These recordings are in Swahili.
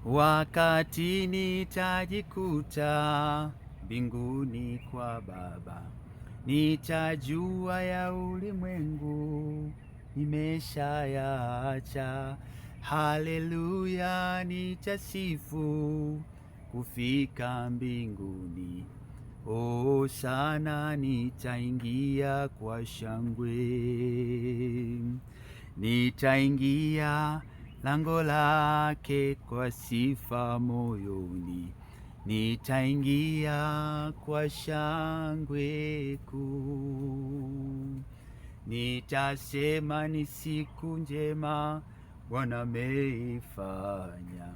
Wakati nitajikuta mbinguni kwa Baba, nitajua ya ulimwengu nimeshayaacha. Haleluya, nitasifu kufika mbinguni. Oh sana, nitaingia kwa shangwe, nitaingia lango lake kwa sifa moyoni, nitaingia kwa shangwe kuu. Nitasema ni siku njema Bwana ameifanya.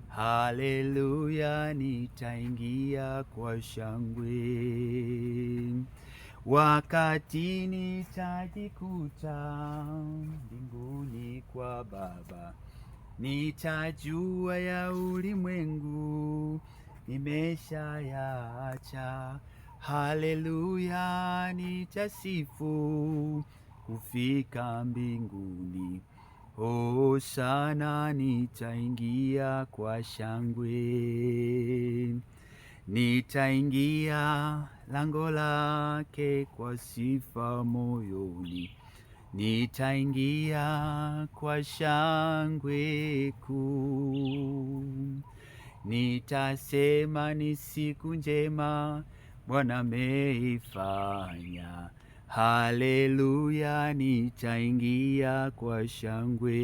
Haleluya, nitaingia kwa shangwe. Wakati nitajikuta mbinguni kwa Baba, nitajua ya ulimwengu nimeshayaacha. Haleluya, nitasifu kufika mbinguni. Oh sana, nitaingia kwa shangwe, nitaingia lango lake kwa sifa moyoni, nitaingia kwa shangwe kuu. Nitasema ni siku njema Bwana ameifanya. Haleluya, nitaingia kwa shangwe.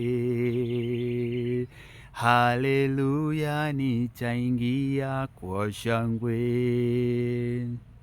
Haleluya, nitaingia kwa shangwe.